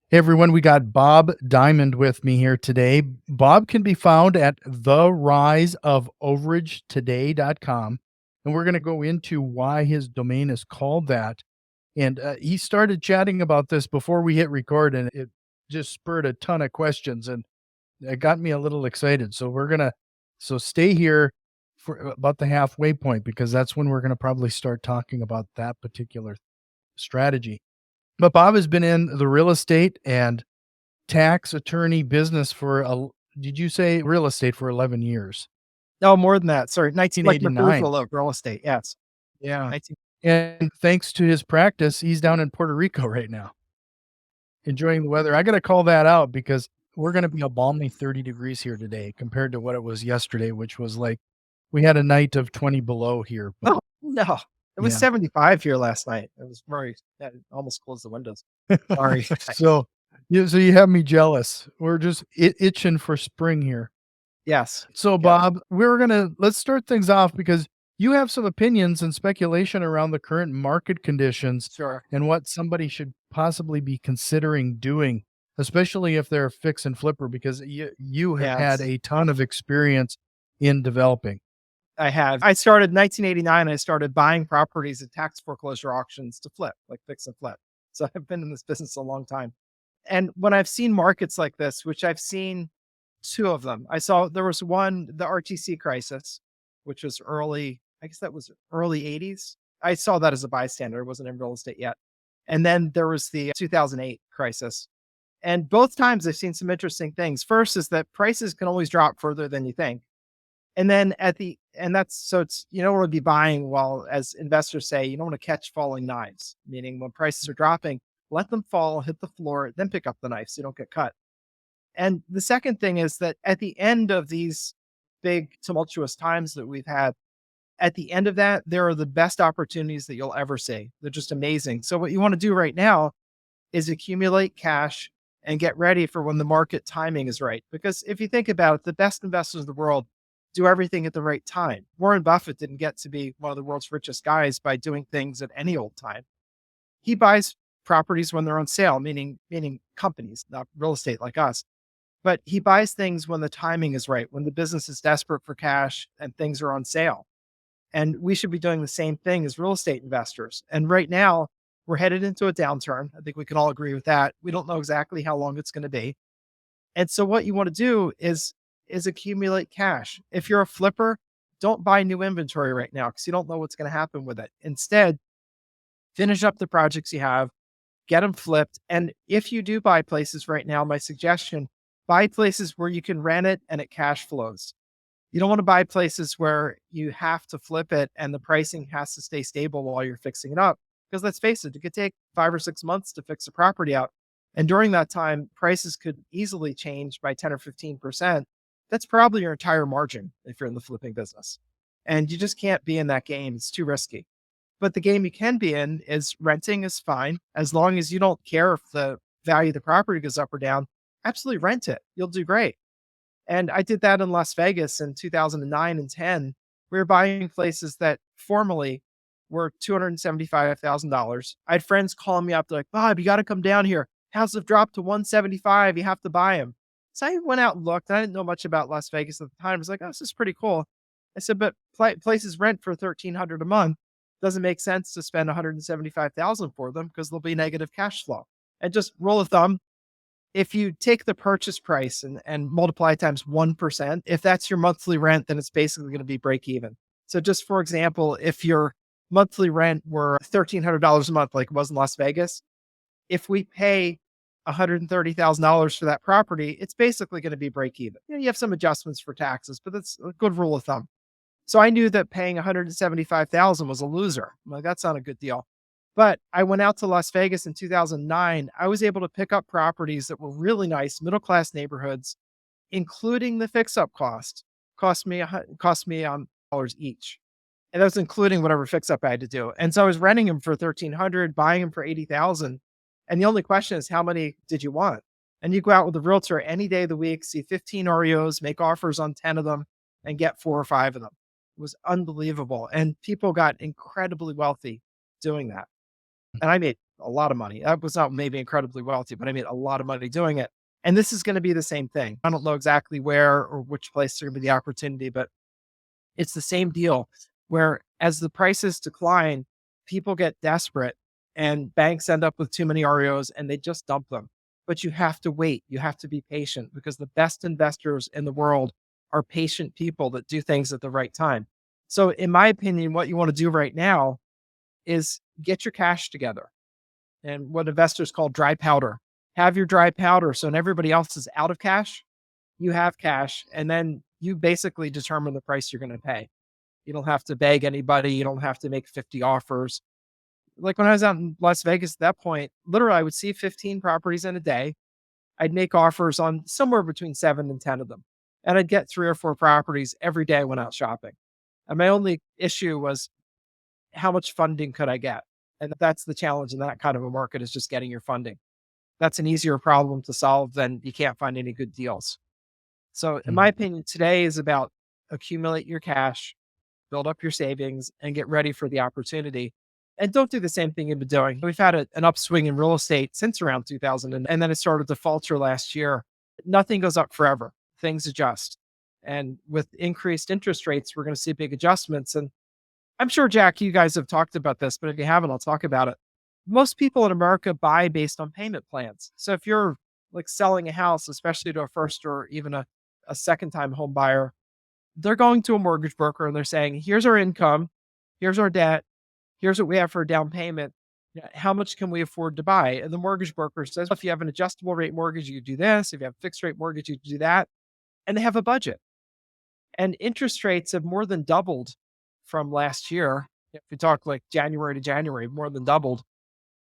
Hey everyone, we got Bob Diamond with me here today. Bob can be found at theriseofoveragetoday.com, and we're going to go into why his domain is called that. And he started chatting about this before we hit record, and it just spurred a ton of questions, and it got me a little excited. So stay here for about the halfway point because that's when we're going to probably start talking about that particular strategy. But Bob has been in the real estate and tax attorney business for did you say real estate for 11 years? No, more than that. Sorry, 19 like 1989. McGruvel of real estate. Yes. Yeah. 19 And thanks to his practice, he's down in Puerto Rico right now, enjoying the weather. I gotta call that out because we're gonna be a balmy 30 degrees here today compared to what it was yesterday, which was like we had a night of 20 below here. But Oh, no. It was yeah. 75 here last night. It was very almost closed the windows. Sorry. So you have me jealous. We're just itching for spring here. Yes. So, Yep. Bob, let's start things off because you have some opinions and speculation around the current market conditions Sure. and what somebody should possibly be considering doing, especially if they're a fix and flipper, because you have had Yes. a ton of experience in developing. I have. I started 1989. I started buying properties at tax foreclosure auctions to flip, like fix and flip. So I've been in this business a long time. And when I've seen markets like this, which I've seen two of them, I saw there was one, the RTC crisis, which was early, I guess that was early 80s. I saw that as a bystander. I wasn't in real estate yet. And then there was the 2008 crisis. And both times I've seen some interesting things. First is that prices can always drop further than you think. And then that's so it's, you don't want to be buying while, as investors say, you don't want to catch falling knives, meaning when prices are dropping, let them fall, hit the floor, then pick up the knife so you don't get cut. And the second thing is that at the end of these big tumultuous times that we've had, at the end of that, there are the best opportunities that you'll ever see. They're just amazing. So what you want to do right now is accumulate cash and get ready for when the market timing is right. Because if you think about it, the best investors in the world do everything at the right time. Warren Buffett didn't get to be one of the world's richest guys by doing things at any old time. He buys properties when they're on sale, meaning companies, not real estate like us. But he buys things when the timing is right, when the business is desperate for cash and things are on sale. And we should be doing the same thing as real estate investors. And right now, we're headed into a downturn. I think we can all agree with that. We don't know exactly how long it's going to be. And so what you want to do is accumulate cash. If you're a flipper, don't buy new inventory right now because you don't know what's going to happen with it. Instead, finish up the projects you have, get them flipped. And if you do buy places right now, my suggestion, buy places where you can rent it and it cash flows. You don't want to buy places where you have to flip it and the pricing has to stay stable while you're fixing it up. Because let's face it, it could take 5 or 6 months to fix a property out. And during that time, prices could easily change by 10 or 15%. That's probably your entire margin if you're in the flipping business. And you just can't be in that game. It's too risky. But the game you can be in is renting is fine as long as you don't care if the value of the property goes up or down. Absolutely rent it. You'll do great. And I did that in Las Vegas in 2009 and 10. We were buying places that formerly were $275,000. I had friends calling me up. They're like, Bob, you got to come down here. Houses have dropped to 175. You have to buy them. So I went out and looked. I didn't know much about Las Vegas at the time. I was like, oh, this is pretty cool. I said, but places rent for $1,300 a month. Doesn't make sense to spend 175,000 for them because there'll be negative cash flow. And just rule of thumb, if you take the purchase price and multiply it times 1%, if that's your monthly rent, then it's basically going to be break even. So just for example, if your monthly rent were $1,300 a month, like it was in Las Vegas, if we pay $130,000 for that property, it's basically going to be break even. You have some adjustments for taxes, but that's a good rule of thumb. So I knew that paying 175,000 was a loser. I'm like, that's not a good deal. But I went out to Las Vegas in 2009. I was able to pick up properties that were really nice, middle class neighborhoods, including the fix up cost. Cost me dollars each, and that was including whatever fix up I had to do. And so I was renting them for 1,300, buying them for 80,000. And the only question is, how many did you want? And you go out with a realtor any day of the week, see 15 REOs, make offers on 10 of them, and get 4 or 5 of them. It was unbelievable. And people got incredibly wealthy doing that. And I made a lot of money. I was not maybe incredibly wealthy, but I made a lot of money doing it. And this is going to be the same thing. I don't know exactly where or which place is going to be the opportunity, but it's the same deal where as the prices decline, people get desperate and banks end up with too many REOs and they just dump them. But you have to wait. You have to be patient because the best investors in the world are patient people that do things at the right time. So, in my opinion, what you want to do right now is get your cash together and what investors call dry powder. Have your dry powder. So, when everybody else is out of cash, you have cash. And then you basically determine the price you're going to pay. You don't have to beg anybody. You don't have to make 50 offers. Like when I was out in Las Vegas at that point, literally, I would see 15 properties in a day. I'd make offers on somewhere between 7 and 10 of them. And I'd get 3 or 4 properties every day I went out shopping. And my only issue was how much funding could I get? And that's the challenge in that kind of a market is just getting your funding. That's an easier problem to solve than you can't find any good deals. So, in my Mhm. opinion, today is about accumulate your cash, build up your savings, and get ready for the opportunity. And don't do the same thing you've been doing. We've had an upswing in real estate since around 2000, and then it started to falter last year. Nothing goes up forever, things adjust. And with increased interest rates, we're going to see big adjustments. And I'm sure, Jack, you guys have talked about this, but if you haven't, I'll talk about it. Most people in America buy based on payment plans. So if you're like selling a house, especially to a first or even a second time home buyer, they're going to a mortgage broker and they're saying, here's our income, here's our debt, here's what we have for a down payment. Yeah, how much can we afford to buy? And the mortgage broker says, if you have an adjustable rate mortgage, you do this. If you have a fixed rate mortgage, you do that. And they have a budget. And interest rates have more than doubled from last year. If we talk like January to January, more than doubled.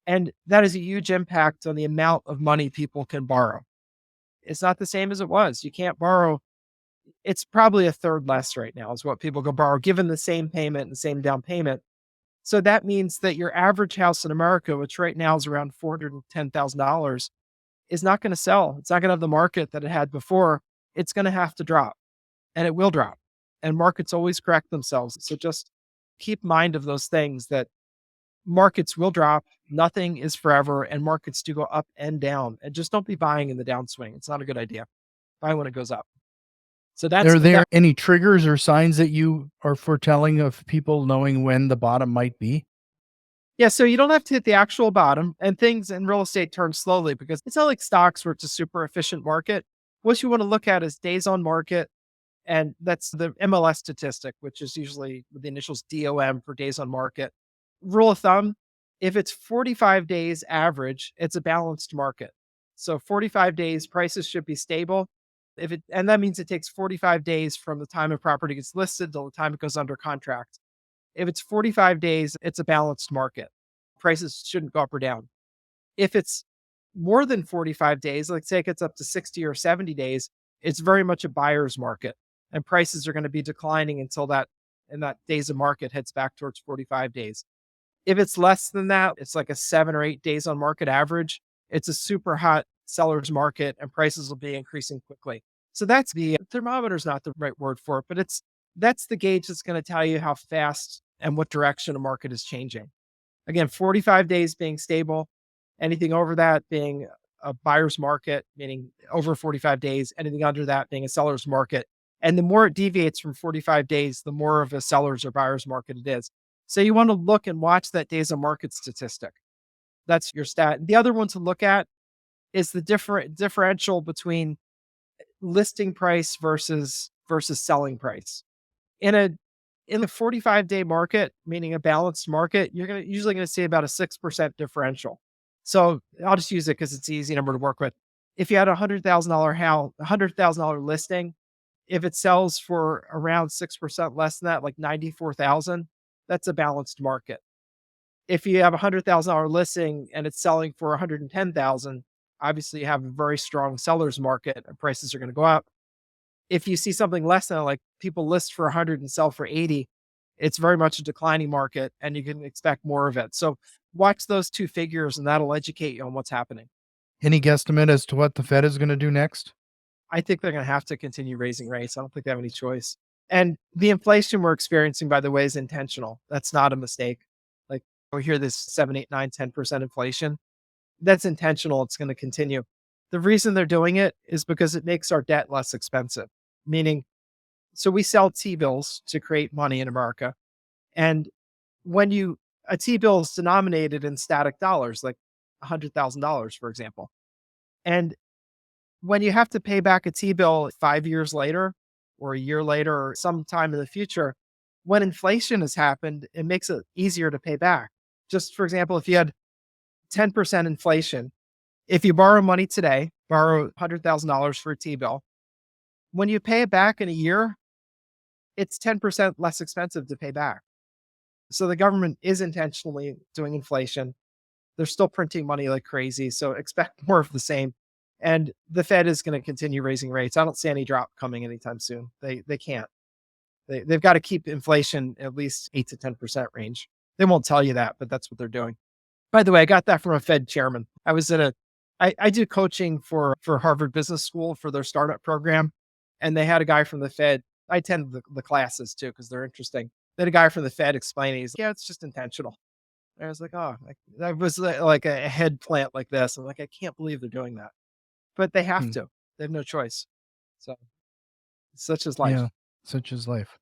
And that is a huge impact on the amount of money people can borrow. It's not the same as it was. You can't borrow. It's probably a third less right now is what people can borrow, given the same payment and the same down payment. So that means that your average house in America, which right now is around $410,000, is not going to sell. It's not going to have the market that it had before. It's going to have to drop and it will drop. And markets always correct themselves. So just keep mind of those things that markets will drop. Nothing is forever and markets do go up and down. And just don't be buying in the downswing. It's not a good idea. Buy when it goes up. So that's Are that. there any triggers or signs that you are foretelling of people knowing when the bottom might be? Yeah, so you don't have to hit the actual bottom, and things in real estate turn slowly because it's not like stocks where it's a super efficient market. What you want to look at is days on market, and that's the MLS statistic, which is usually with the initials DOM for days on market. Rule of thumb, if it's 45 days average, it's a balanced market. So 45 days prices should be stable. If it and that means it takes 45 days from the time a property gets listed till the time it goes under contract. If it's 45 days, it's a balanced market. Prices shouldn't go up or down. If it's more than 45 days, like say it gets up to 60 or 70 days, it's very much a buyer's market and prices are going to be declining until that days of market heads back towards 45 days. If it's less than that, it's like a 7 or 8 days on market average. It's a super hot seller's market and prices will be increasing quickly. So that's the thermometer is not the right word for it, but that's the gauge that's going to tell you how fast and what direction a market is changing. Again, 45 days being stable, anything over that being a buyer's market, meaning over 45 days, anything under that being a seller's market. And the more it deviates from 45 days, the more of a seller's or buyer's market it is. So you want to look and watch that days of market statistic. That's your stat. The other one to look at is the differential between listing price versus selling price. In a in the 45-day market, meaning a balanced market, you're usually going to see about a 6% differential. So I'll just use it because it's an easy number to work with. If you had $100,000 house, $100,000 listing, if it sells for around 6% less than that, like 94,000, that's a balanced market. If you have a $100,000 listing and it's selling for 110,000, obviously you have a very strong seller's market and prices are going to go up. If you see something less than like people list for 100 and sell for 80, it's very much a declining market and you can expect more of it. So watch those two figures and that'll educate you on what's happening. Any guesstimate as to what the Fed is going to do next? I think they're going to have to continue raising rates. I don't think they have any choice. And the inflation we're experiencing, by the way, is intentional. That's not a mistake. Like We hear this 7, 8, 9, 10% inflation. That's intentional. It's going to continue. The reason they're doing it is because it makes our debt less expensive. Meaning, so we sell T-bills to create money in America. And when a T-bill is denominated in static dollars, like $100,000, for example. And when you have to pay back a T-bill 5 years later or a year later or sometime in the future, when inflation has happened, it makes it easier to pay back. Just for example, if you had 10% inflation, if you borrow money today, borrow $100,000 for a T-bill, when you pay it back in a year, it's 10% less expensive to pay back. So the government is intentionally doing inflation. They're still printing money like crazy. So expect more of the same. And the Fed is going to continue raising rates. I don't see any drop coming anytime soon. They can't. They've got to keep inflation at least 8 to 10% range. They won't tell you that, but that's what they're doing. By the way, I got that from a Fed chairman. I do coaching for Harvard Business School for their startup program. And they had a guy from the Fed. I attend the classes too, because they're interesting. They had a guy from the Fed explaining, he's like, yeah, it's just intentional. And I was like, oh, that was like a head plant like this. I'm like, I can't believe they're doing that. But they have to. They have no choice. So such is life. Yeah, such is life.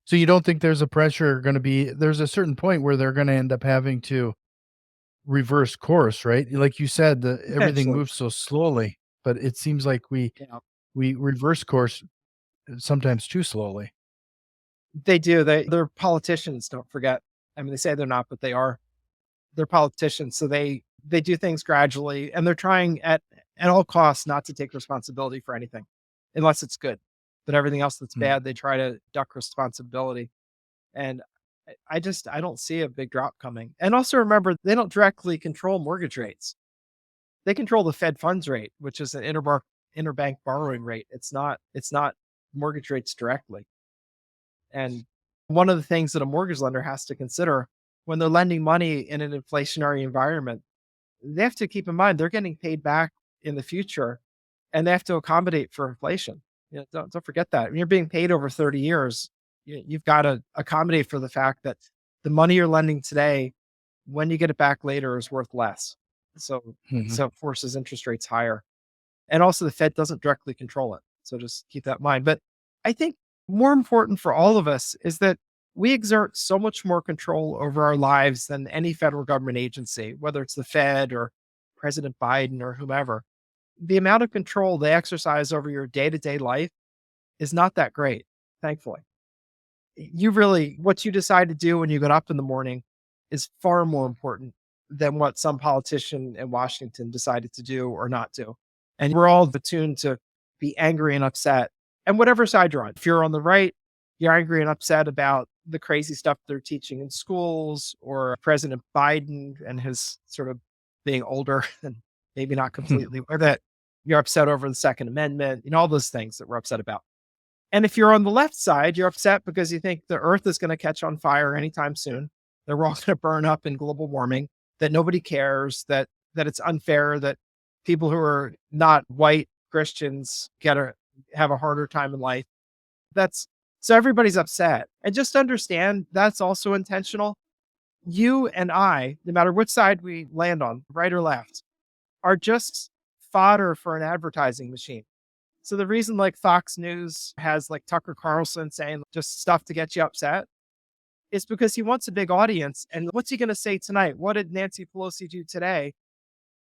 So you don't think there's there's a certain point where they're going to end up having to reverse course, right? Like you said, everything Potentially. moves so slowly, but it seems like Yeah. we reverse course sometimes too slowly. They do. They're politicians, don't forget. I mean, they say they're not, but they are. They're politicians. So they do things gradually, and they're trying at all costs not to take responsibility for anything unless it's good. But everything else that's Mm. bad, they try to duck responsibility. And I don't see a big drop coming. And also remember, they don't directly control mortgage rates. They control the Fed funds rate, which is an interbank borrowing rate. It's not mortgage rates directly. And one of the things that a mortgage lender has to consider when they're lending money in an inflationary environment, they have to keep in mind they're getting paid back in the future, and they have to accommodate for inflation. Don't forget that. When you're being paid over 30 years, you've got to accommodate for the fact that the money you're lending today, when you get it back later, is worth less. So, Mhm. so it forces interest rates higher. And also the Fed doesn't directly control it. So just keep that in mind. But I think more important for all of us is that we exert so much more control over our lives than any federal government agency, whether it's the Fed or President Biden or whomever. The amount of control they exercise over your day-to-day life is not that great, thankfully. What you decide to do when you get up in the morning is far more important than what some politician in Washington decided to do or not do. And we're all attuned to be angry and upset. And whatever side you're on, if you're on the right, you're angry and upset about the crazy stuff they're teaching in schools or President Biden and his sort of being older and maybe not completely, or that you're upset over the Second Amendment, all those things that we're upset about. And if you're on the left side, you're upset because you think the earth is going to catch on fire anytime soon, that we're all going to burn up in global warming, that nobody cares, that it's unfair, that people who are not white Christians have a harder time in life. So everybody's upset. And just understand that's also intentional. You and I, no matter which side we land on, right or left, are just fodder for an advertising machine. So the reason like Fox News has like Tucker Carlson saying just stuff to get you upset is because he wants a big audience. And what's he going to say tonight? What did Nancy Pelosi do today?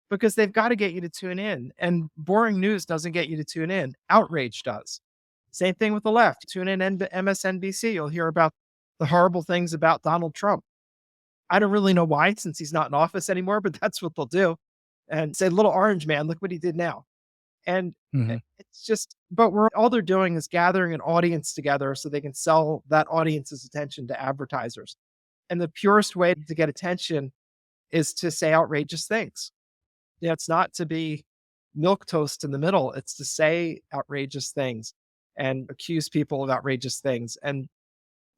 Because they've got to get you to tune in. And boring news doesn't get you to tune in. Outrage does. Same thing with the left. Tune in MSNBC. You'll hear about the horrible things about Donald Trump. I don't really know why, since he's not in office anymore, but that's what they'll do. And say, little orange man, look what he did now. And Mhm. it's just, but all they're doing is gathering an audience together so they can sell that audience's attention to advertisers. And the purest way to get attention is to say outrageous things. It's not to be milquetoast in the middle. It's to say outrageous things and accuse people of outrageous things. And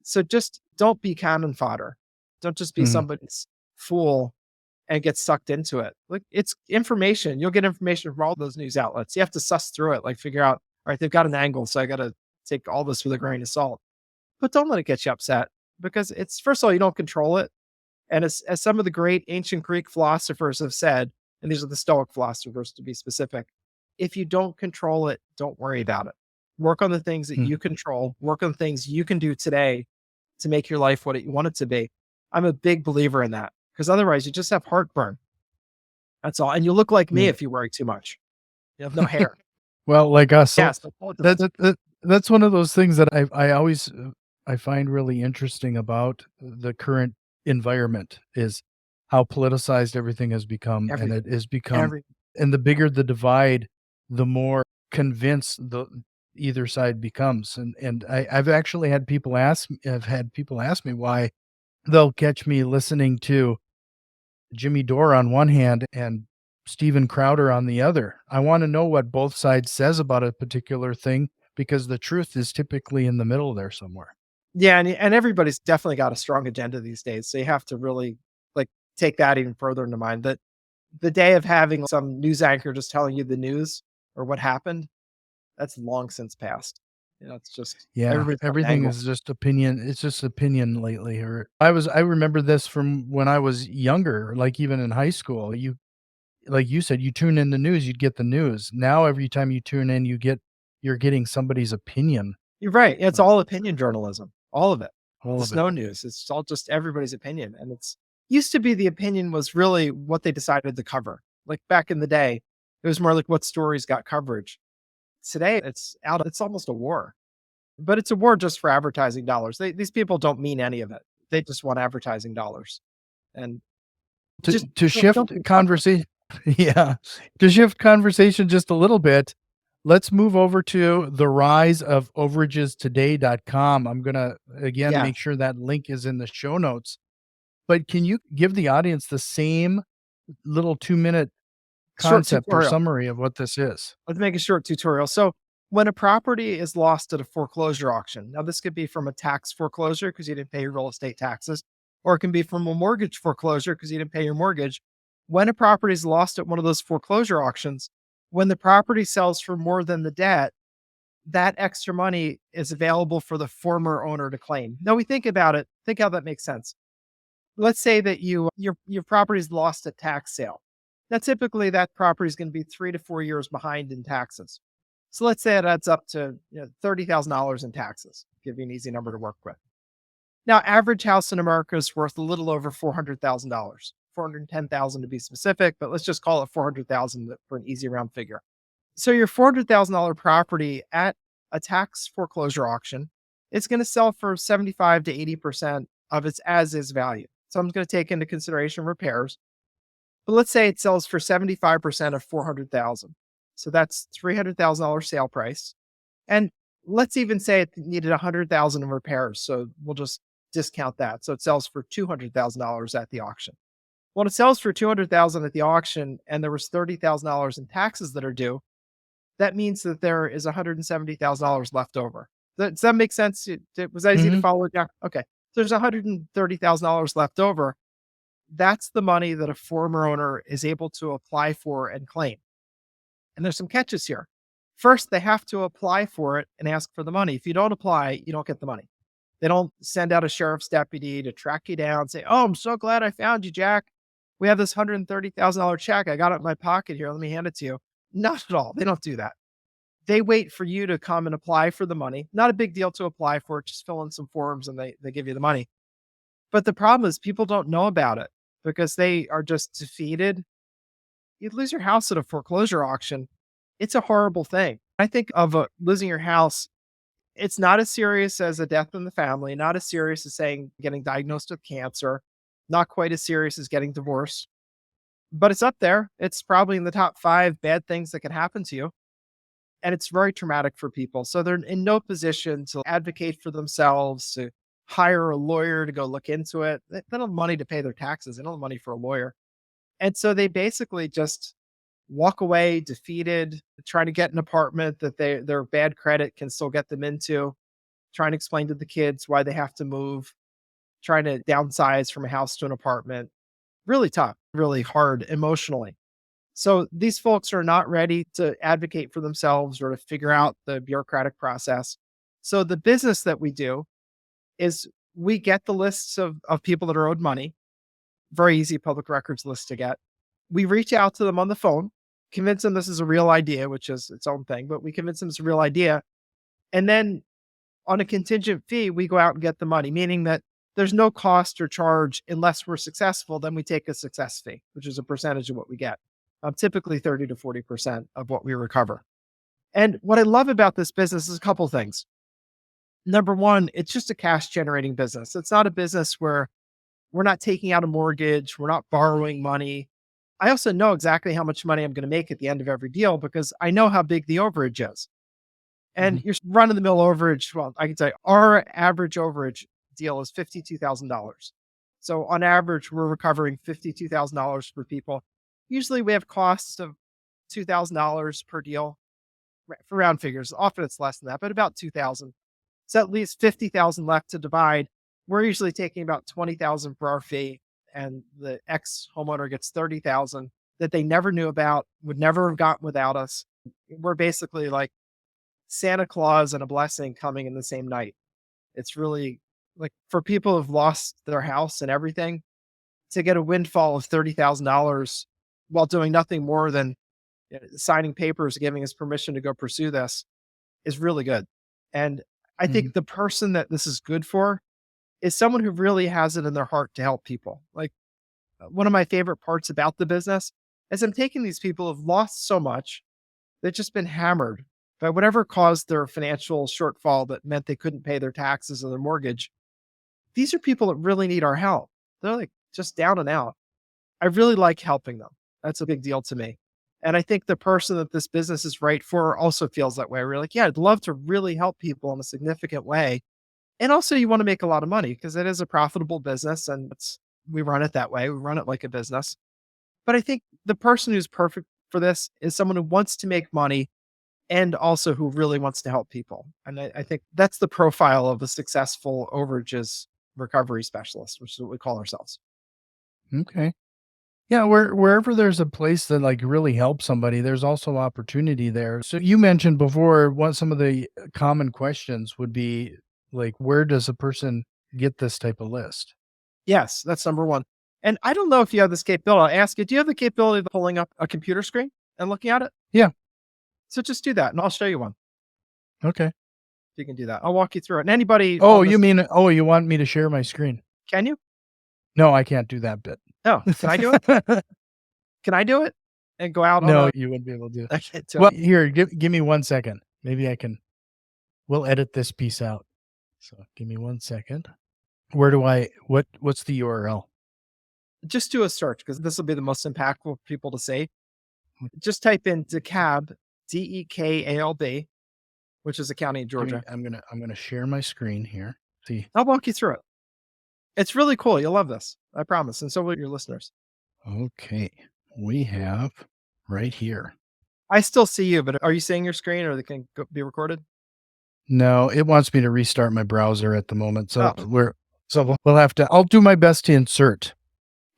so just don't be cannon fodder. Don't just be Mhm. somebody's fool and get sucked into it. Like, it's information. You'll get information from all those news outlets. You have to suss through it, like figure out, all right, they've got an angle, so I got to take all this with a grain of salt. But don't let it get you upset, because it's, first of all, you don't control it. And as some of the great ancient Greek philosophers have said, and these are the Stoic philosophers to be specific, if you don't control it, don't worry about it. Work on the things that Mm. you control, work on things you can do today to make your life what you want it to be. I'm a big believer in that because otherwise you just have heartburn. That's all. And you look like me Yeah. if you worry too much. You have no hair. Well, like us. So Yes. that, that, that that's one of those things that I always I find really interesting about the current environment is how politicized everything has become, and it Everything. has become, Every and the bigger the divide, the more convinced the either side becomes. And I've actually had people ask, I've had people ask me why they'll catch me listening to Jimmy Dore on one hand and Steven Crowder on the other. I want to know what both sides says about a particular thing because the truth is typically in the middle there somewhere. Yeah, and everybody's definitely got a strong agenda these days. So you have to really like take that even further into mind. That the day of having some news anchor just telling you the news or what happened, that's long since passed. It's just Yeah, everybody's got an everything angle. is just opinion. It's just opinion lately. Or I remember this from when I was younger, like even in high school. You like you said, you tune in the news, you'd get the news. Now every time you tune in, you're getting somebody's opinion. You're right. It's all opinion journalism, all of it. All The of it. snow news. It's all just everybody's opinion. And it's used to be the opinion was really what they decided to cover. Like back in the day, it was more like what stories got coverage. Today, it's almost a war, but it's a war just for advertising dollars. These people don't mean any of it. They just want advertising dollars. And just To don't shift be clever. conversation yeah, to shift conversation just a little bit, let's move over to the rise of overagestoday.com. I'm gonna, again, Yeah, make sure that link is in the show notes. But can you give the audience the same little 2-minute short concept or tutorial. summary of what this is? Let's make a short tutorial. So, when a property is lost at a foreclosure auction, now this could be from a tax foreclosure because you didn't pay your real estate taxes, or it can be from a mortgage foreclosure because you didn't pay your mortgage. When a property is lost at one of those foreclosure auctions, when the property sells for more than the debt, that extra money is available for the former owner to claim. Now we think about it, think how that makes sense. Let's say that your property is lost at tax sale. Now typically that property is going to be 3 to 4 years behind in taxes. So let's say it adds up to $30,000 in taxes. Give you an easy number to work with. Now, average house in America is worth a little over $400,000, 410,000 to be specific, but let's just call it 400,000 for an easy round figure. So your $400,000 property at a tax foreclosure auction, it's going to sell for 75 to 80% of its as is value. So I'm going to take into consideration repairs, but let's say it sells for 75% of 400,000. So that's $300,000 sale price. And let's even say it needed 100,000 in repairs. So we'll just discount that. So it sells for $200,000 at the auction. When it sells for 200,000 at the auction and there was $30,000 in taxes that are due, that means that there is $170,000 left over. Does that make sense? Was that easy to Mhm. follow? Yeah. Okay. So there's $130,000 left over. That's the money that a former owner is able to apply for and claim. And there's some catches here. First, they have to apply for it and ask for the money. If you don't apply, you don't get the money. They don't send out a sheriff's deputy to track you down and say, "Oh, I'm so glad I found you, Jack. We have this $130,000 check. I got it in my pocket here. Let me hand it to you." Not at all. They don't do that. They wait for you to come and apply for the money. Not a big deal to apply for it. Just fill in some forms and they give you the money. But the problem is people don't know about it because they are just defeated. You'd lose your house at a foreclosure auction. It's a horrible thing. I think of losing your house, it's not as serious as a death in the family, not as serious as saying getting diagnosed with cancer, not quite as serious as getting divorced, but it's up there. It's probably in the top 5 bad things that can happen to you. And it's very traumatic for people. So they're in no position to advocate for themselves, to hire a lawyer to go look into it. They don't have money to pay their taxes. They don't have money for a lawyer. And so they basically just walk away defeated, trying to get an apartment that their bad credit can still get them into, trying to explain to the kids why they have to move, trying to downsize from a house to an apartment. Really tough, really hard emotionally. So these folks are not ready to advocate for themselves or to figure out the bureaucratic process. So the business that we do is we get the lists of people that are owed money. very easy public records list to get. We reach out to them on the phone, convince them this is a real idea, which is its own thing, but we convince them it's a real idea. And then on a contingent fee, we go out and get the money, meaning that there's no cost or charge unless we're successful. Then we take a success fee, which is a percentage of what we get, typically 30 to 40% of what we recover. And what I love about this business is a couple things. Number one, it's just a cash generating business. It's not a business where we're not taking out a mortgage, we're not borrowing money. I also know exactly how much money I'm going to make at the end of every deal because I know how big the overage is. And your run of the mill overage, well, I can tell you our average overage deal is $52,000. So on average, we're recovering $52,000 per people. Usually we have costs of $2,000 per deal for round figures. Often it's less than that, but about 2,000. So at least 50,000 left to divide. We're usually taking about 20,000 for our fee, and the ex homeowner gets 30,000 that they never knew about, would never have gotten without us. We're basically like Santa Claus and a blessing coming in the same night. It's really like for people who've lost their house and everything, to get a windfall of $30,000 while doing nothing more than signing papers, giving us permission to go pursue this is really good. And I think the person that this is good for is someone who really has it in their heart to help people. Like one of my favorite parts about the business is I'm taking these people who've lost so much, they've just been hammered by whatever caused their financial shortfall that meant they couldn't pay their taxes or their mortgage. These are people that really need our help. They're like just down and out. I really like helping them. That's a big deal to me. And I think the person that this business is right for also feels that way. We're like, yeah, I'd love to really help people in a significant way. And also you want to make a lot of money because it is a profitable business and we run it that way. We run it like a business. But I think the person who's perfect for this is someone who wants to make money and also who really wants to help people. And I think that's the profile of a successful overages recovery specialist, which is what we call ourselves. Okay. Yeah, wherever there's a place that like really helps somebody, there's also opportunity there. So you mentioned before what some of the common questions would be like, where does a person get this type of list? Yes, that's number one. And I don't know if you have this capability. I'll ask you, do you have the capability of pulling up a computer screen and looking at it? Yeah. So just do that and I'll show you one. Okay. If you can do that. I'll walk you through it. And anybody Oh, on this, you want me to share my screen? can you? No, I can't do that bit. Oh, can I do it? Can I do it? And go out on No, a you wouldn't be able to do it. I can't do Well, it. here, give me 1 second. Maybe I can. We'll edit this piece out. So give me 1 second. Where do what's the URL? Just do a search because this will be the most impactful for people to see. Just type in DeKalb, DEKALB, which is a county in Georgia. I'm gonna share my screen here. See. I'll walk you through it. It's really cool. You'll love this. I promise. And so will your listeners. Okay. We have right here. I still see you, but are you seeing your screen or they can be recorded? No, it wants me to restart my browser at the moment. So Oh. we'll have to, I'll do my best to insert.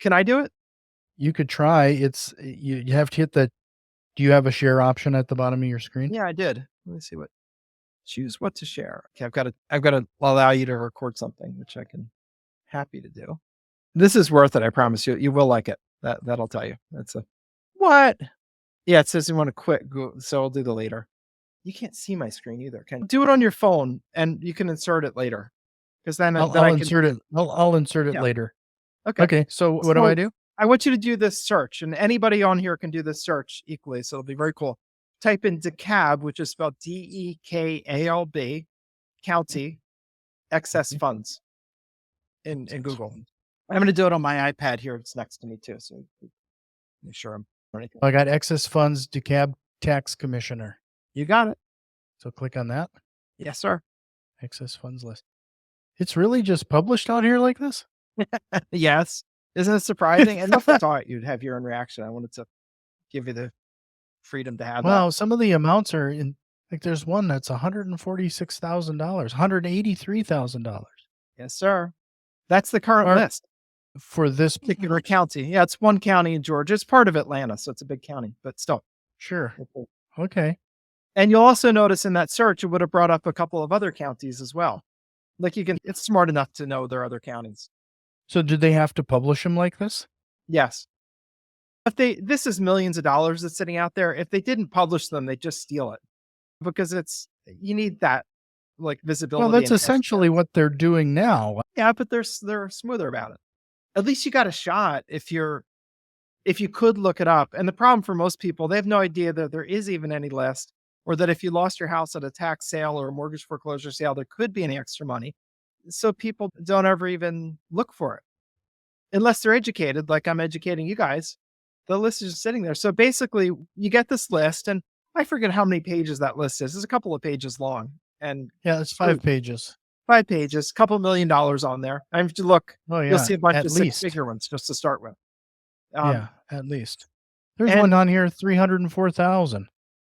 Can I do it? You could try. You have to hit the, do you have a share option at the bottom of your screen? Yeah, I did. Let me see choose what to share. Okay, I've got to allow you to record something, which I can happy to do. This is worth it. I promise you. You will like it. That'll tell you. What? Yeah, it says you want to quit. So I'll do the later. You can't see my screen either. Can do it on your phone and you can insert it later. Because then I'll insert it. I'll insert it later. Okay. So what do I do? I want you to do this search, and anybody on here can do this search equally. So it'll be very cool. Type in DeKalb, which is spelled DEKALB, county, excess funds in Google. I'm going to do it on my iPad here. It's next to me too. So make sure I'm ready. I got excess funds, DeKalb tax commissioner. You got it. So click on that. Yes, sir. Excess funds list. It's really just published out here like this? Yes. Isn't it surprising? And I thought you'd have your own reaction. I wanted to give you the freedom to have that. Wow, some of the amounts are in, like there's one that's $146,000, $183,000. Yes, sir. That's the current list. For this particular county. Yeah, it's one county in Georgia. It's part of Atlanta, so it's a big county, but still. Sure. Okay. And you'll also notice in that search, it would have brought up a couple of other counties as well. Like it's smart enough to know there are other counties. So do they have to publish them like this? Yes. This is millions of dollars that's sitting out there. If they didn't publish them, they just steal it because you need that like Well, visibility that's and essentially transparency. what they're doing now. Yeah, but they're smoother about it. At least you got a shot if you could look it up. And the problem for most people, they have no idea that there is even any list, or that if you lost your house at a tax sale or a mortgage foreclosure sale, there could be any extra money. So people don't ever even look for it unless they're educated, like I'm educating you guys. The list is just sitting there. So basically, you get this list, and I forget how many pages that list is. It's a couple of pages long, and Yeah, it's so 5 pages. 5 pages, couple $1 million on there. And if you look, Oh, you'll yeah, see a bunch at of least. six-figure ones just to start with. Um, Yeah, at least. There's one and on here, 304,000.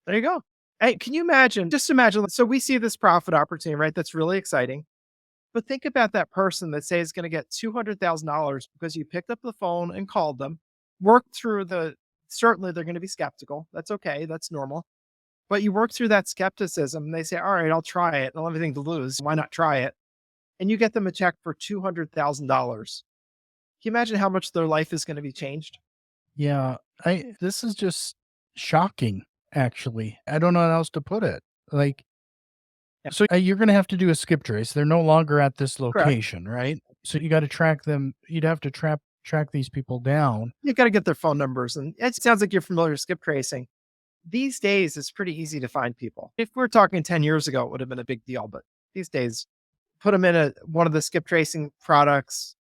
there you go. Hey, can you imagine? Just imagine. So we see this profit opportunity, right? That's really exciting. But think about that person that say is going to get $200,000 because you picked up the phone and called them, worked through certainly they're going to be skeptical. That's okay. That's normal. But you work through that skepticism and they say, all right, I'll try it. I don't have anything to lose. Why not try it? And you get them a check for $200,000. Can you imagine how much their life is going to be changed? Yeah, I this is just shocking, actually. I don't know how else to put it. Like, Yeah, so, you're gonna have to do a skip trace. They're no longer at this correct. location, right? So you gotta track them. You'd have to track these people down. You got to get their phone numbers. And it sounds like you're familiar with skip tracing. These days, it's pretty easy to find people. If we're talking 10 years ago, it would have been a big deal. But these days, put them in one of the skip tracing products.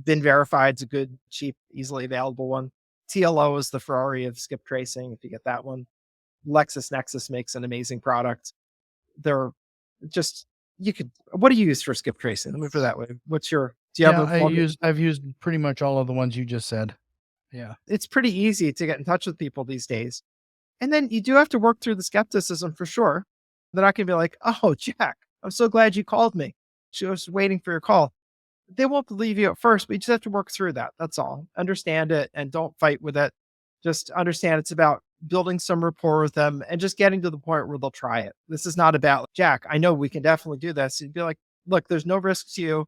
Been verified is a good, cheap, easily available one. TLO is the Ferrari of skip tracing. If you get that one, LexisNexis makes an amazing product. They're just you could. What do you use for skip tracing? Let me put it that way. Do you have Yeah, a plug? I've used pretty much all of the ones you just said. Yeah. It's pretty easy to get in touch with people these days. And then you do have to work through the skepticism for sure. They're not going to be like, oh, Jack, I'm so glad you called me. She was waiting for your call. They won't believe you at first, but you just have to work through that. That's all. Understand it and don't fight with it. Just understand it's about building some rapport with them and just getting to the point where they'll try it. This is not about, Jack, I know we can definitely do this. You'd be like, look, there's no risk to you.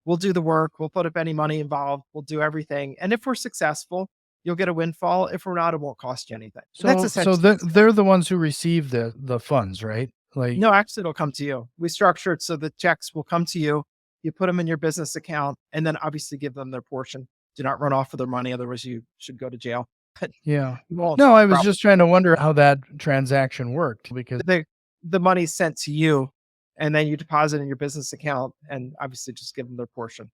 We'll do the work. We'll put up any money involved. We'll do everything. And if we're successful, you'll get a windfall. If we're not, it won't cost you anything. That's So essentially they're the ones who receive the funds, right? Like, no, actually, it'll come to you. We structure it so the checks will come to you. You put them in your business account and then obviously give them their portion. Do not run off with their money. Otherwise, you should go to jail. But yeah. you won't. No, I was Probably. just trying to wonder how that transaction worked because The money's sent to you and then you deposit in your business account and obviously just give them their portion.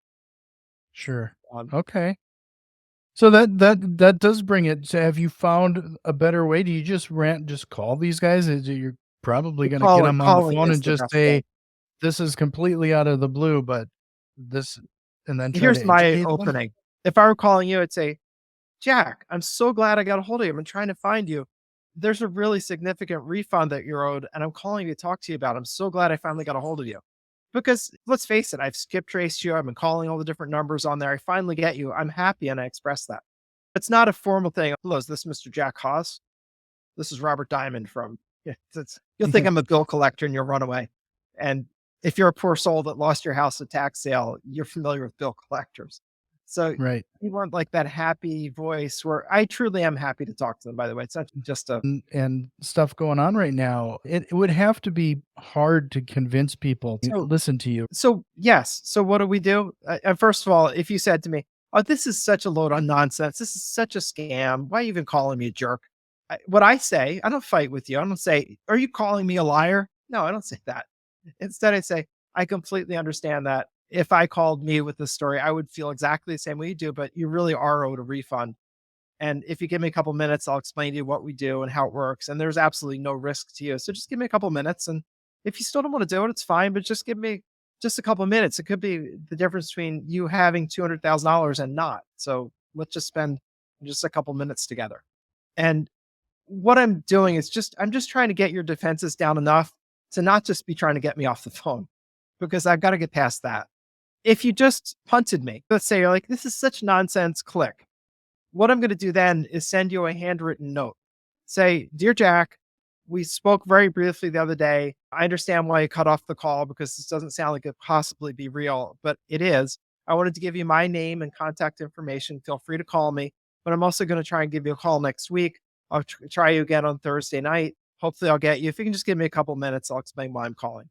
sure. Um, Okay. So that does bring it. So have you found a better way? Do you just call these guys? You're probably the going to get them on the calling phone is and the just best way. say, "This is completely out of the blue," but this, and then try to Here's my educate them. opening. If I were calling you, I'd say, Jack, I'm so glad I got a hold of you. I've been trying to find you. There's a really significant refund that you're owed, and I'm calling you to talk to you about it. I'm so glad I finally got a hold of you. Because let's face it, I've skip traced you. I've been calling all the different numbers on there. I finally get you. I'm happy and I express that. It's not a formal thing. Hello, is this Mr. Jack Haas? This is Robert Diamond from, yeah, you'll think Yeah, I'm a bill collector and you'll run away. And if you're a poor soul that lost your house at tax sale, you're familiar with bill collectors. So right. you want like that happy voice where I truly am happy to talk to them, by the way. It's not just a, And stuff going on right now. It would have to be hard to convince people to so, listen to you. so yes. So what do we do? First of all, if you said to me, oh, this is such a load on nonsense. This is such a scam. Why are you even calling me a jerk? What I say, I don't fight with you. I don't say, are you calling me a liar? No, I don't say that. Instead, I say, I completely understand that. If I called me with this story, I would feel exactly the same way you do, but you really are owed a refund. And if you give me a couple minutes, I'll explain to you what we do and how it works. And there's absolutely no risk to you. So just give me a couple minutes. And if you still don't want to do it, it's fine, but just give me just a couple minutes. It could be the difference between you having $200,000 and not. So let's just spend just a couple minutes together. And what I'm doing is I'm just trying to get your defenses down enough to not just be trying to get me off the phone because I've got to get past that. If you just punted me, let's say you're like, this is such nonsense, click. What I'm going to do then is send you a handwritten note. Say, dear Jack, we spoke very briefly the other day. I understand why you cut off the call because this doesn't sound like it could possibly be real, but it is. I wanted to give you my name and contact information. Feel free to call me, but I'm also going to try and give you a call next week. I'll try you again on Thursday night. Hopefully I'll get you. If you can just give me a couple minutes, I'll explain why I'm calling.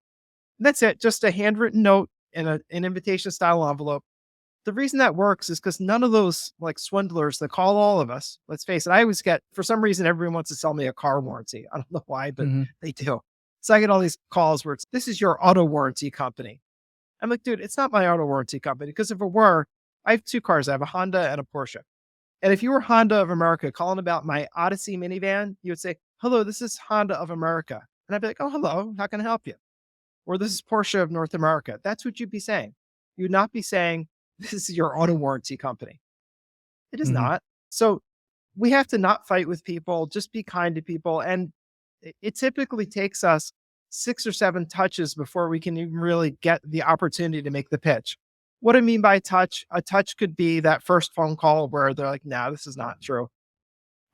And that's it. Just a handwritten note in an invitation style envelope. The reason that works is because none of those like swindlers that call all of us, let's face it, I always get, for some reason, everyone wants to sell me a car warranty. I don't know why, but Mhm. they do. So I get all these calls where it's, this is your auto warranty company. I'm like, dude, it's not my auto warranty company. Because if it were, I have two cars. I have a Honda and a Porsche. And if you were Honda of America calling about my Odyssey minivan, you would say, hello, this is Honda of America. And I'd be like, oh, hello, how can I help you? Or this is Porsche of North America. That's what you'd be saying. You would not be saying, this is your auto warranty company. It is Mhm. not. So we have to not fight with people, just be kind to people. And it typically takes us 6 or 7 touches before we can even really get the opportunity to make the pitch. What I mean by touch, a touch could be that first phone call where they're like, no, this is not true.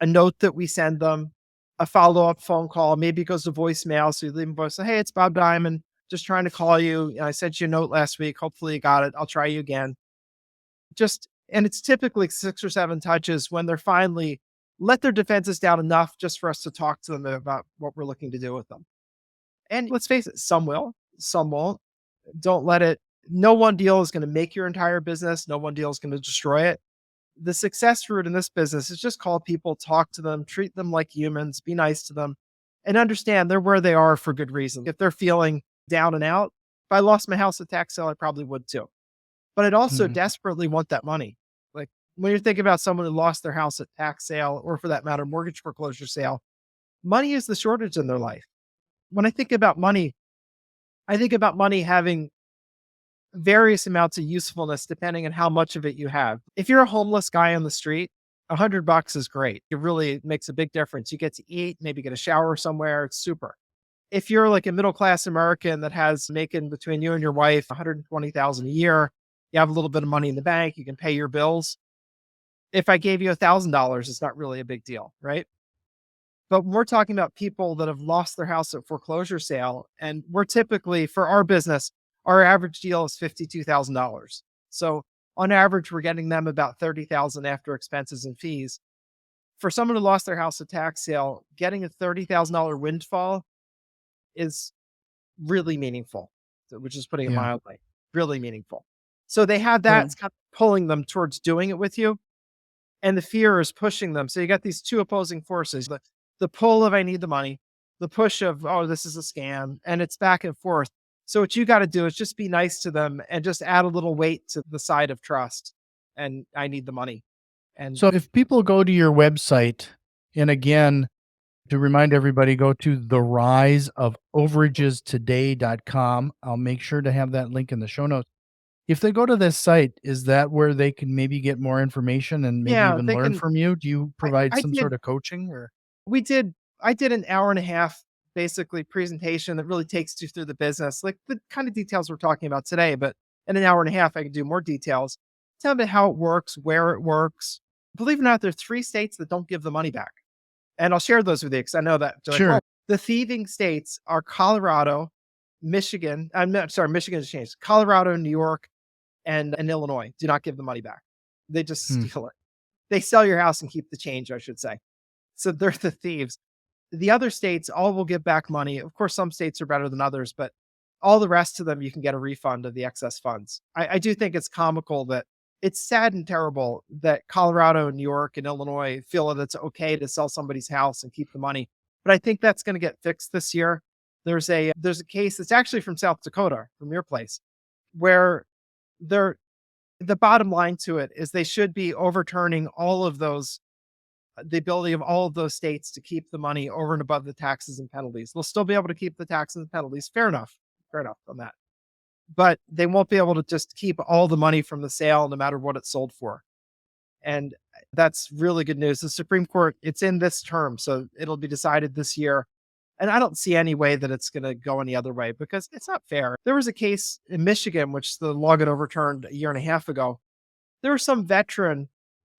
A note that we send them, a follow-up phone call, maybe it goes to voicemail. So you leave a voice, say, hey, it's Bob Diamond, just trying to call you. I sent you a note last week. Hopefully you got it. I'll try you again. Just, and it's typically 6 or 7 touches when they're finally let their defenses down enough just for us to talk to them about what we're looking to do with them. And let's face it, some will, some won't. Don't let it, no one deal is going to make your entire business. No one deal is going to destroy it. The success route in this business is just call people, talk to them, treat them like humans, be nice to them, and understand they're where they are for good reason. If they're feeling down and out, if I lost my house at tax sale, I probably would too. But I'd also Mhm. desperately want that money. Like when you're thinking about someone who lost their house at tax sale, or for that matter, mortgage foreclosure sale, money is the shortage in their life. When I think about money having various amounts of usefulness depending on how much of it you have. If you're a homeless guy on the street, $100 is great. It really makes a big difference. You get to eat, maybe get a shower somewhere. It's super. If you're like a middle class American that has making between you and your wife 120,000 a year, you have a little bit of money in the bank, you can pay your bills. If I gave you $1,000, it's not really a big deal, right? But when we're talking about people that have lost their house at foreclosure sale, and we're typically, for our business, our average deal is $52,000. So on average, we're getting them about 30,000 after expenses and fees. For someone who lost their house at tax sale, getting a $30,000 windfall is really meaningful, which is putting it Yeah. mildly, really meaningful. So they have that, Well, it's kind of pulling them towards doing it with you, and the fear is pushing them. So you got these two opposing forces, the pull of I need the money, the push of, oh, this is a scam, and it's back and forth. So what you got to do is just be nice to them and just add a little weight to the side of trust. And I need the money. And so if people go to your website, and again, to remind everybody, go to the rise of overagestoday.com. I'll make sure to have that link in the show notes. If they go to this site, is that where they can maybe get more information and maybe yeah, even they learn can. from you? Do you I, provide I some did, sort of coaching or? we did, I did an hour and a half basically presentation that really takes you through the business, like the kind of details we're talking about today. But in an hour and a half, I can do more details. Tell me how it works, where it works. Believe it or not, there's 3 states that don't give the money back. And I'll share those with you because I know that they're like, Sure. oh, the thieving states are Colorado, Michigan. I'm not sorry, Michigan has changed. Colorado, New York, and Illinois do not give the money back. They just Hmm. steal it. They sell your house and keep the change, I should say. So they're the thieves. The other states all will give back money. Of course, some states are better than others, but all the rest of them, you can get a refund of the excess funds. I do think it's comical that it's sad and terrible that Colorado, New York, and Illinois feel that it's okay to sell somebody's house and keep the money. But I think that's going to get fixed this year. There's a case that's actually from South Dakota, from your place, where they're the bottom line to it is they should be overturning all of those, the ability of all of those states to keep the money over and above the taxes and penalties. They'll still be able to keep the taxes and penalties. Fair enough. Fair enough on that. But they won't be able to just keep all the money from the sale no matter what it's sold for. And that's really good news. The Supreme Court, it's in this term, so it'll be decided this year. And I don't see any way that it's going to go any other way because it's not fair. There was a case in Michigan, which the law got overturned a year and a half ago. There was some veteran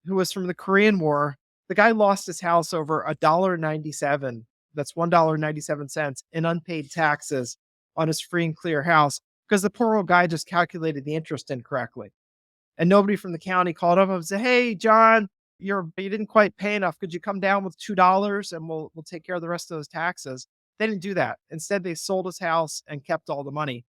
who was from the Korean War. The guy lost his house over $1.97. That's $1.97 in unpaid taxes on his free and clear house because the poor old guy just calculated the interest incorrectly. And nobody from the county called up and said, "Hey, John, you didn't quite pay enough. Could you come down with $2 and we'll take care of the rest of those taxes?" They didn't do that. Instead, they sold his house and kept all the money.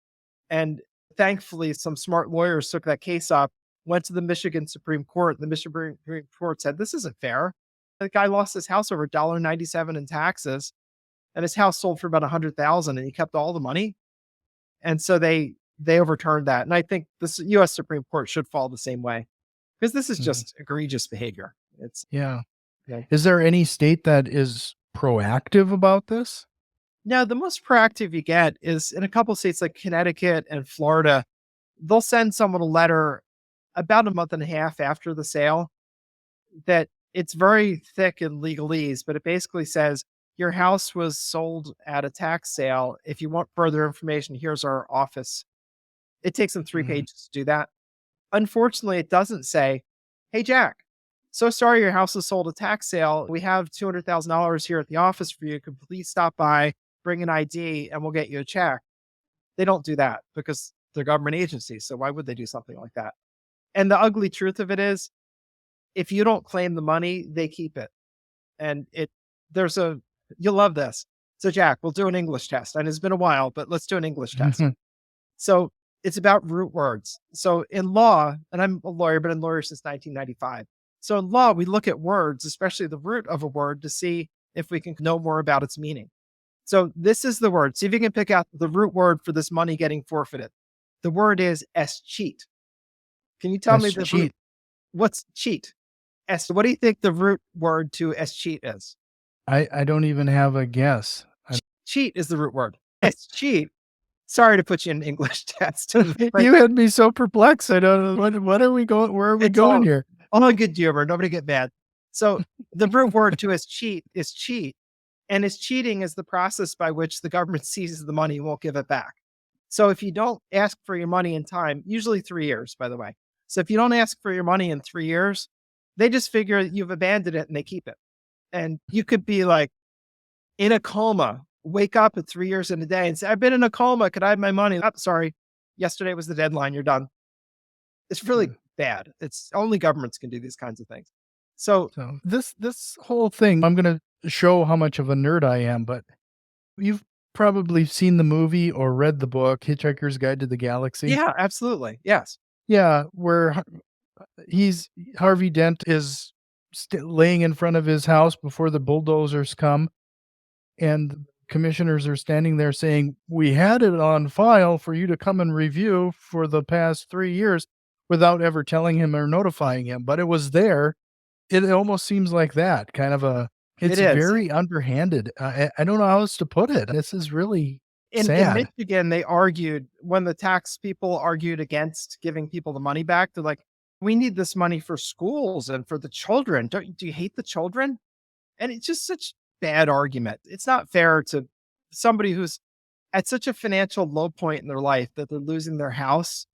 And thankfully, some smart lawyers took that case up, went to the Michigan Supreme Court. The Michigan Supreme Court said, "This isn't fair. The guy lost his house over $1.97 in taxes, and his house sold for about 100,000, and he kept all the money." And so they overturned that. And I think this US Supreme Court should follow the same way, because this is Mhm. just egregious behavior. It's Yeah. okay. Is there any state that is proactive about this? Now, the most proactive you get is in a couple states like Connecticut and Florida. They'll send someone a letter about a month and a half after the sale that it's very thick in legalese, but it basically says your house was sold at a tax sale. If you want further information, here's our office. It takes them 3 Mhm. pages to do that. Unfortunately, it doesn't say, "Hey, Jack, so sorry your house was sold at tax sale. We have $200,000 here at the office for you. Could please stop by, bring an ID, and we'll get you a check." They don't do that because they're government agencies. So why would they do something like that? And the ugly truth of it is, if you don't claim the money, they keep it. And there's a, you'll love this. So, Jack, we'll do an English test. And it's been a while, but let's do an English test. So it's about root words. So in law, and I'm a lawyer, but I'm a lawyer since 1995. So in law, we look at words, especially the root of a word, to see if we can know more about its meaning. So this is the word. See if you can pick out the root word for this money getting forfeited. The word is escheat. Can you tell me That's the root? cheat. What's cheat? What do you think the root word to escheat is? I don't even have a guess. Cheat is the root word. Escheat. Sorry to put you in an English test, but You had me so perplexed. I don't know what are we going where are we it's going here? all in good humor. Nobody get mad. So the root word to escheat is cheat. And is cheating is the process by which the government seizes the money and won't give it back. So if you don't ask for your money in time, usually 3 years, by the way. So if you don't ask for your money in 3 years, they just figure you've abandoned it and they keep it. And you could be like in a coma, wake up at 3 years in a day and say, "I've been in a coma. Could I have my money?" "Oh, sorry. Yesterday was the deadline. You're done." It's really Mm. bad. It's only governments can do these kinds of things. So So this whole thing, I'm gonna show how much of a nerd I am, but you've probably seen the movie or read the book, Hitchhiker's Guide to the Galaxy. yeah, absolutely. Yes. Yeah, where he's Harvey Dent is laying in front of his house before the bulldozers come, and commissioners are standing there saying, "We had it on file for you to come and review for the past 3 years," without ever telling him or notifying him, but it was there. It almost seems like that, kind of a It it's is. very underhanded. I don't know how else to put it. This is really In sad. Michigan, they argued when the tax people argued against giving people the money back, they're like, "We need this money for schools and for the children. Do you hate the children?" And it's just such bad argument. It's not fair to somebody who's at such a financial low point in their life that they're losing their house.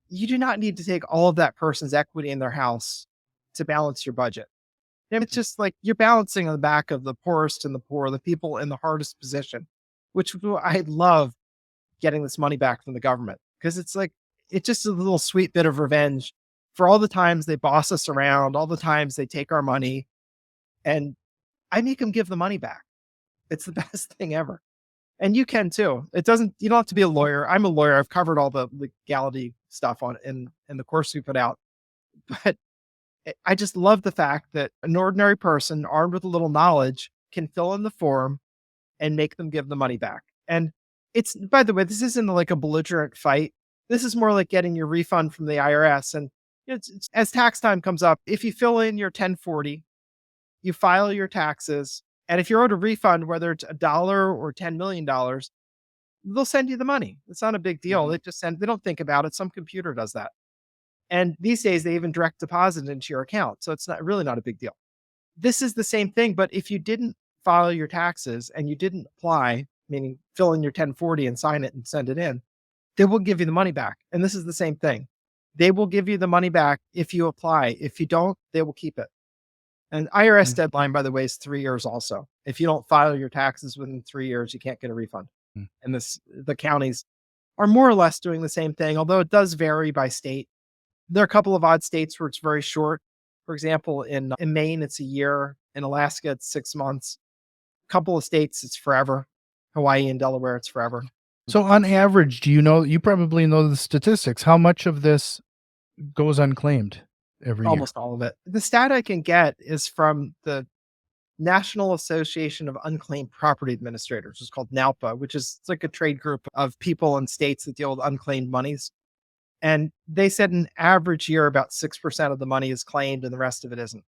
You do not need to take all of that person's equity in their house to balance your budget. And it's just like you're balancing on the back of the poorest and the poor, the people in the hardest position, which I love getting this money back from the government, because it's like, it's just a little sweet bit of revenge for all the times they boss us around, all the times they take our money, and I make them give the money back. It's the best thing ever. And you can too. You don't have to be a lawyer. I'm a lawyer. I've covered all the legality stuff on in the course we put out. But I just love the fact that an ordinary person armed with a little knowledge can fill in the form and make them give the money back. And it's, by the way, this isn't like a belligerent fight. This is more like getting your refund from the IRS. And as tax time comes up, if you fill in your 1040, you file your taxes, and if you're owed a refund, whether it's $1 or $10 million, they'll send you the money. It's not a big deal. Mhm. They don't think about it. Some computer does that. And these days they even direct deposit into your account. So it's not a big deal. This is the same thing, but if you didn't file your taxes and you didn't apply, meaning fill in your 1040 and sign it and send it in, they will give you the money back. And this is the same thing. They will give you the money back if you apply. If you don't, they will keep it. And IRS Mm, deadline, by the way, is 3 years also. If you don't file your taxes within 3 years, you can't get a refund. mm. And the counties are more or less doing the same thing, although it does vary by state. There are a couple of odd states where it's very short. For example, in Maine, it's a year. In Alaska, it's 6 months. A couple of states, it's forever. Hawaii and Delaware, it's forever. So on average, do you know, you probably know the statistics, how much of this goes unclaimed every year? Almost all of it. The stat I can get is from the National Association of Unclaimed Property Administrators. It's called NALPA, which is it's like a trade group of people in states that deal with unclaimed monies. And they said an average year, about 6% of the money is claimed and the rest of it isn't.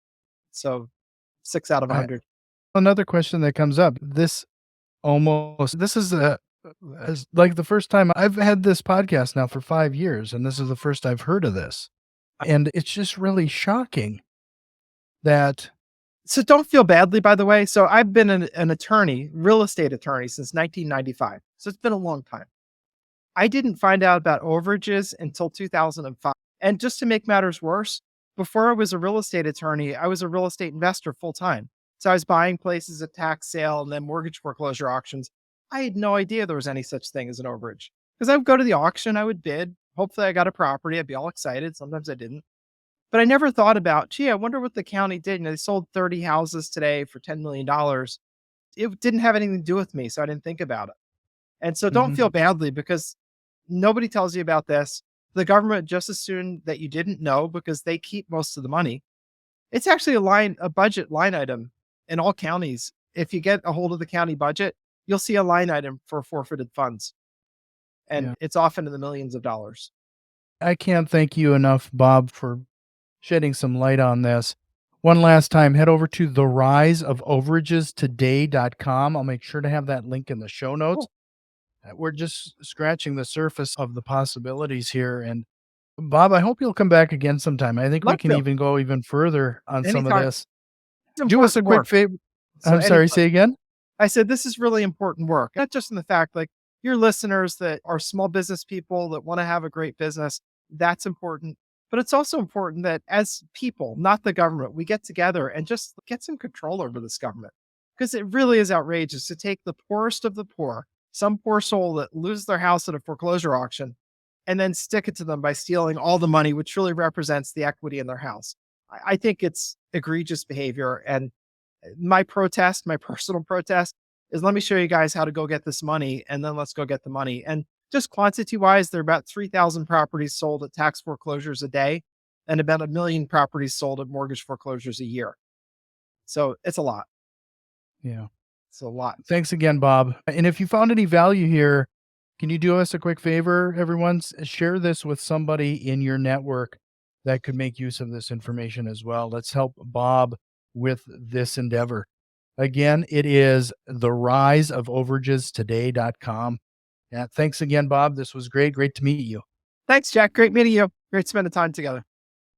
So 6 out of I 100. Another question that comes up, this is as like the first time I've had this podcast now for 5 years, and this is the first I've heard of this. And it's just really shocking that So don't feel badly, by the way. So I've been an attorney, real estate attorney, since 1995. So it's been a long time. I didn't find out about overages until 2005. And just to make matters worse, before I was a real estate attorney, I was a real estate investor full time. So I was buying places at tax sale and then mortgage foreclosure auctions. I had no idea there was any such thing as an overage because I would go to the auction, I would bid. Hopefully, I got a property. I'd be all excited. Sometimes I didn't. But I never thought about, gee, I wonder what the county did. They sold 30 houses today for $10 million. It didn't have anything to do with me. So I didn't think about it. And so don't Mhm. feel badly because nobody tells you about this. The government just assumed that you didn't know because they keep most of the money. It's actually a budget line item in all counties. If you get a hold of the county budget, you'll see a line item for forfeited funds. Yeah. And it's often in the millions of dollars. I can't thank you enough, Bob, for shedding some light on this. One last time, head over to theriseofoveragestoday.com. I'll make sure to have that link in the show notes. Cool. We're just scratching the surface of the possibilities here. And Bob, I hope you'll come back again sometime. I think we Love can to. even go even further on some of Anytime. this. It's Do us a important quick work. favor. So I'm sorry, anytime. say again? I said, this is really important work, not just in the fact like your listeners that are small business people that want to have a great business. That's important. But it's also important that as people, not the government, we get together and just get some control over this government because it really is outrageous to take the poorest of the poor, some poor soul that loses their house at a foreclosure auction, and then stick it to them by stealing all the money, which really represents the equity in their house. I think it's egregious behavior. And my protest, my personal protest is let me show you guys how to go get this money and then let's go get the money. And just quantity wise, there are about 3,000 properties sold at tax foreclosures a day and about 1 million properties sold at mortgage foreclosures a year. So it's a lot. Yeah. It's a lot. Thanks again, Bob. And if you found any value here, can you do us a quick favor, everyone? Share this with somebody in your network that could make use of this information as well. Let's help Bob with this endeavor. Again, it is theriseofoveragestoday.com. Yeah, thanks again, Bob. This was great. Great to meet you. Thanks, Jack. Great meeting you. Great spending time together.